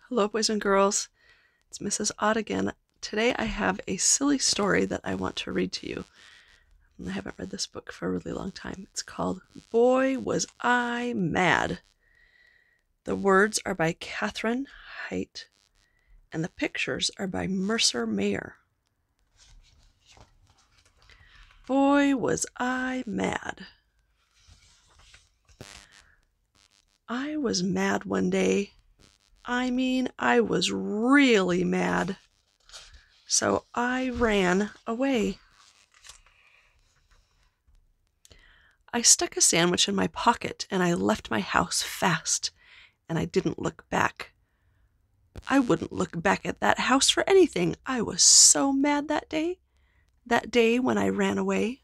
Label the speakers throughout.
Speaker 1: Hello, boys and girls. It's Mrs. Odd again. Today I have a silly story that I want to read to you. I haven't read this book for a really long time. It's called Boy Was I Mad. The words are by Kathryn, Hitte, and the pictures are by Mercer, Meyer. Boy was I mad. I was mad one day. I was really mad. So I ran away. I stuck a sandwich in my pocket and I left my house fast, and I didn't look back. I wouldn't look back at that house for anything. I was so mad that day when I ran away.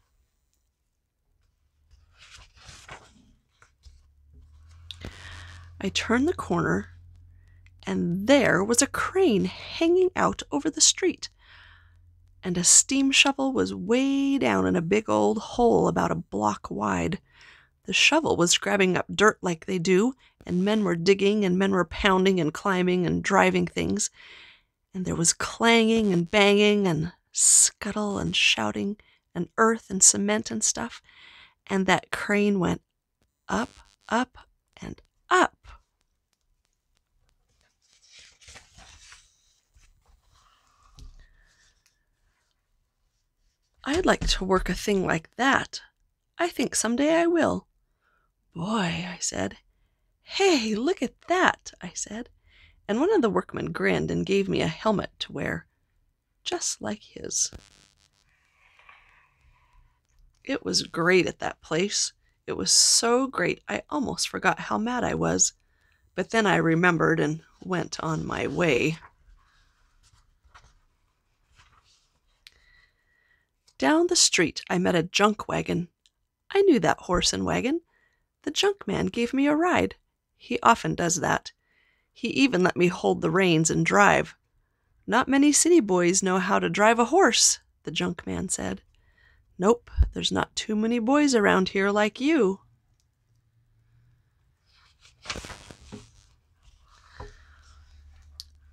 Speaker 1: I turned the corner, and there was a crane hanging out over the street, and a steam shovel was way down in a big old hole about a block wide. The shovel was grabbing up dirt like they do, and men were digging, and men were pounding and climbing and driving things, and there was clanging and banging and scuttle and shouting and earth and cement and stuff, and that crane went up, up, and up. I'd like to work a thing like that. I think someday I will. Boy, I said. Hey, look at that, I said. And one of the workmen grinned and gave me a helmet to wear, just like his. It was great at that place. It was so great I almost forgot how mad I was. But then I remembered and went on my way. Down the street I met a junk wagon. I knew that horse and wagon. The junk man gave me a ride. He often does that. He even let me hold the reins and drive. Not many city boys know how to drive a horse, the junk man said. Nope, there's not too many boys around here like you.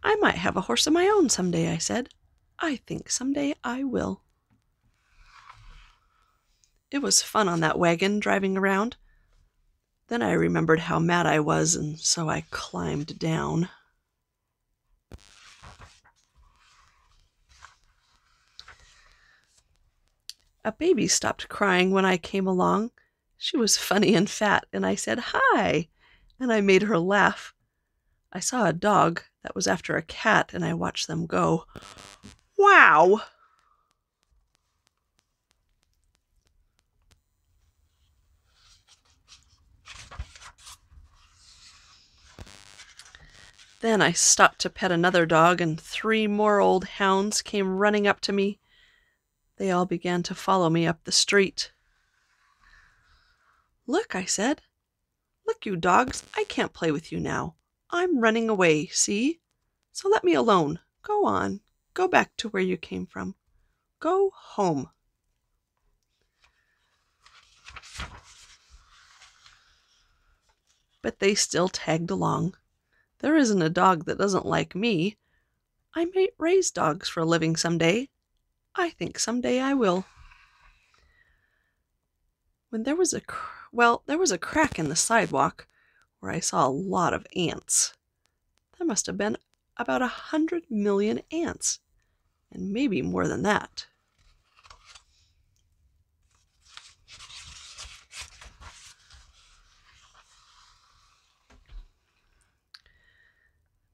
Speaker 1: I might have a horse of my own someday, I said. I think someday I will. It was fun on that wagon, driving around. Then I remembered how mad I was, and so I climbed down. A baby stopped crying when I came along. She was funny and fat, and I said, "Hi," and I made her laugh. I saw a dog that was after a cat, and I watched them go. Wow! Then I stopped to pet another dog, and 3 more old hounds came running up to me. They all began to follow me up the street. Look, I said. Look, you dogs, I can't play with you now. I'm running away, see? So let me alone. Go on. Go back to where you came from. Go home. But they still tagged along. There isn't a dog that doesn't like me. I might raise dogs for a living someday. I think someday I will. When there was a crack in the sidewalk where I saw a lot of ants. There must have been about 100 million ants, and maybe more than that.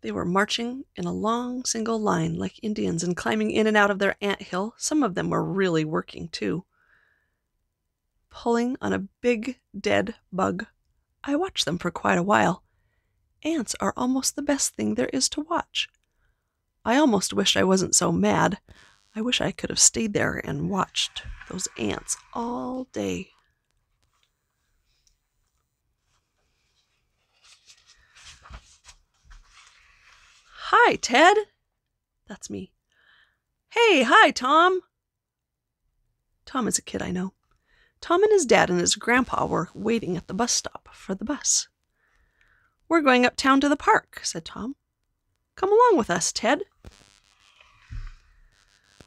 Speaker 1: They were marching in a long single line like Indians and climbing in and out of their anthill. Some of them were really working too. Pulling on a big dead bug. I watched them for quite a while. Ants are almost the best thing there is to watch. I almost wish I wasn't so mad. I wish I could have stayed there and watched those ants all day. Hi, Ted. That's me. Hey, hi, Tom. Tom is a kid I know. Tom and his dad and his grandpa were waiting at the bus stop for the bus. We're going uptown to the park, said Tom. Come along with us, Ted.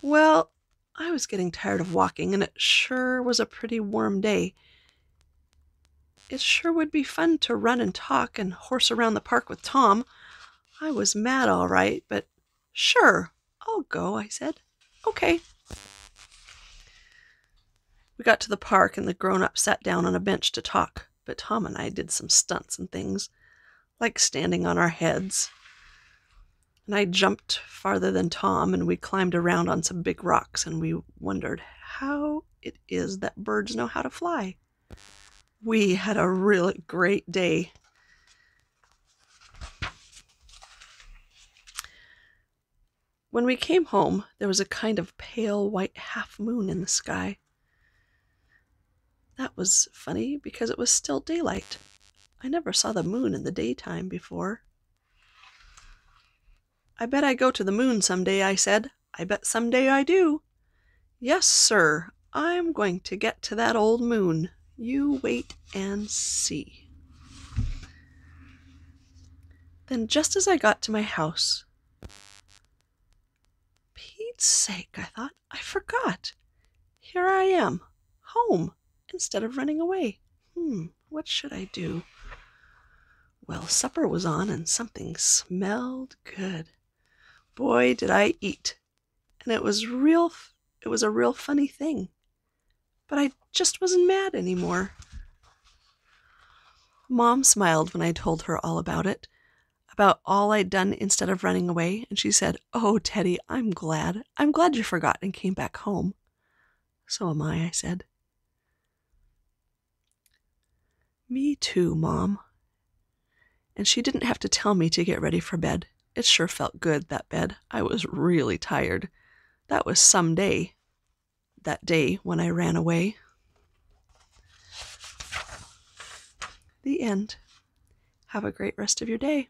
Speaker 1: Well, I was getting tired of walking, and it sure was a pretty warm day. It sure would be fun to run and talk and horse around the park with Tom. I was mad, all right, but sure, I'll go, I said. Okay. We got to the park, and the grown-ups sat down on a bench to talk, but Tom and I did some stunts and things, like standing on our heads. And I jumped farther than Tom, and we climbed around on some big rocks, and we wondered how it is that birds know how to fly. We had a really great day. When we came home, there was a kind of pale white half moon in the sky. That was funny because it was still daylight. I never saw the moon in the daytime before. I bet I go to the moon someday, I said. I bet someday I do. Yes, sir, I'm going to get to that old moon. You wait and see. Then just as I got to my house, Pete's sake, I thought, I forgot. Here I am, home, instead of running away. What should I do? Well, supper was on and something smelled good. Boy, did I eat. And it was a real funny thing. But I just wasn't mad anymore. Mom smiled when I told her all about it, about all I'd done instead of running away, and she said, "Oh, Teddy, I'm glad. I'm glad you forgot and came back home." "So am I said. "Me too, Mom." And she didn't have to tell me to get ready for bed. It sure felt good, that bed. I was really tired. That was some day, that day when I ran away. The end. Have a great rest of your day.